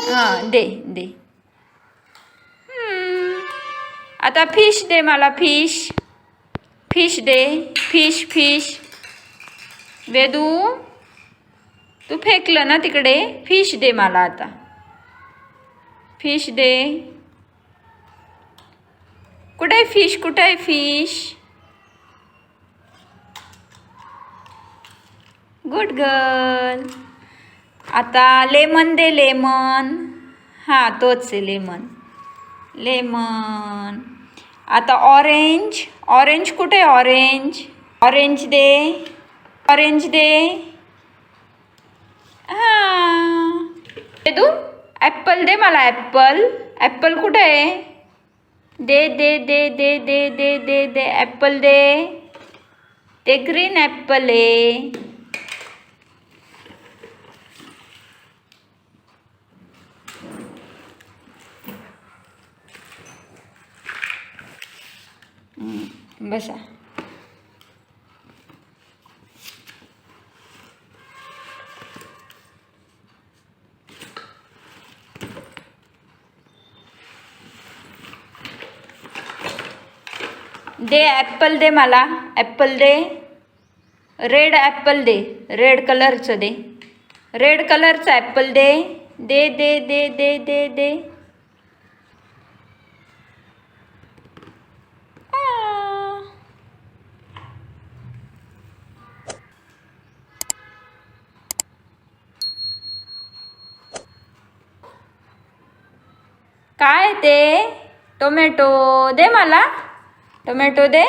हां दे दे. आता फिश दे मला. फिश फिश दे. Fish fish. वेदू तू फेकलं ना तिकडे. फिश दे मला आता. फिश दे. कुठे आहे फिश? कुठे आहे फिश? Good girl. आता लेमन दे. लेमन. हां तोच आहे लेमन. लेमन. आता ऑरेंज. ऑरेंज कुठे आहे? ऑरेंज. ऑरेंज दे. ऑरेंज दे. हां दू. ॲप्पल दे मला. ॲप्पल. ॲप्पल कुठे आहे? दे दे दे दे दे दे दे दे. ॲप्पल दे. ते ग्रीन ॲप्पल आहे. बसा. दे ॲप्पल दे मला. ॲप्पल दे. रेड ॲप्पल दे. रेड कलरचं दे. रेड कलरचं ॲप्पल दे. दे दे दे दे दे दे. काय ते? टोमॅटो दे मला. टोमॅटो दे.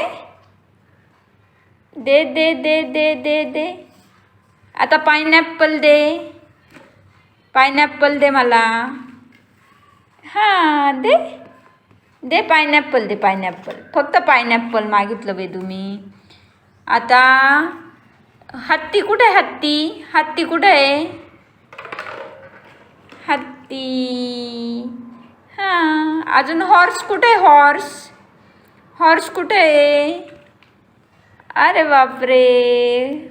दे दे दे दे दे दे. आता पायनॅपल दे. पायनॅपल दे मला. हां दे. दे पायनॅपल दे. पायनॅपल. फक्त पायनॅपल मागितलं बे तुम्ही. आता हत्ती कुठे आहे? हत्ती. हत्ती कुठे आहे? हत्ती. हां अजून हॉर्स कुठे आहे? हॉर्स. हॉर्स कुठे आहे? अरे बापरे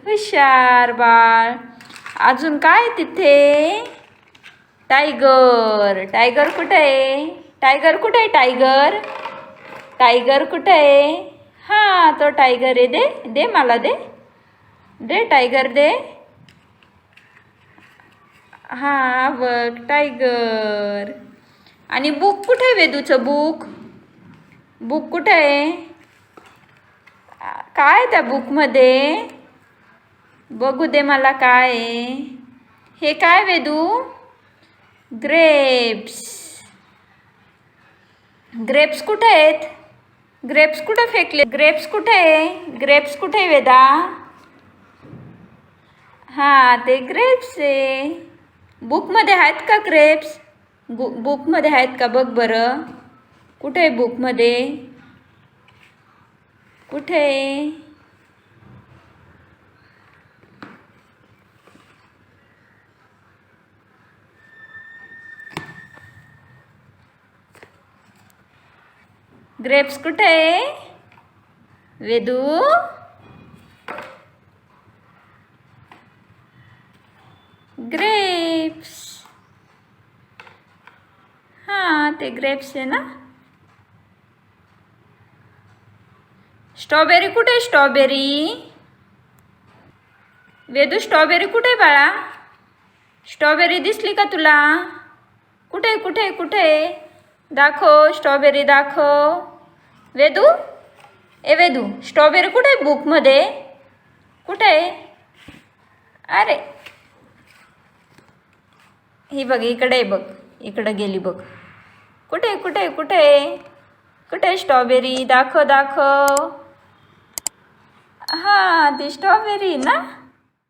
हुशार बाळ. अजून काय तिथे? टायगर. टायगर कुठे आहे? टायगर कुठे आहे? टायगर. टायगर कुठे आहे? हां तो टायगर आहे. दे दे मला. दे दे टायगर दे. हां बघ टायगर. आणि बुक कुठे आहे वेदूचं? बुक. बुक कुठे आहे? काय त्या बुकमध्ये? बघू दे मला काय आहे. हे काय वेदू? ग्रेप्स. ग्रेप्स कुठे आहेत? ग्रेप्स कुठे फेकले? ग्रेप्स कुठे आहे? ग्रेप्स कुठे आहे वेदा? हां ते ग्रेप्स आहे. बुकमध्ये आहेत का ग्रेप्स? बुकमध्ये आहेत का बघ बरं. कुठे आहे बुकमध्ये? कुठे आहे? ग्रेप्स कुठे आहे वेदू? ग्रेप्स. हां ते ग्रेप्स आहे ना. स्ट्रॉबेरी कुठे आहे? स्ट्रॉबेरी. वेदू स्ट्रॉबेरी कुठे आहे बाळा? स्ट्रॉबेरी दिसली का तुला? कुठे कुठे कुठे? दाखव स्ट्रॉबेरी दाखव. वेदू. ए वेदू स्ट्रॉबेरी कुठे आहे बुकमध्ये? कुठे आहे? अरे ही बघ इकडे बघ. इकडं गेली बघ. कुठे कुठे कुठे कुठे स्ट्रॉबेरी? दाखव दाखव. हां ती स्ट्रॉबेरी ना.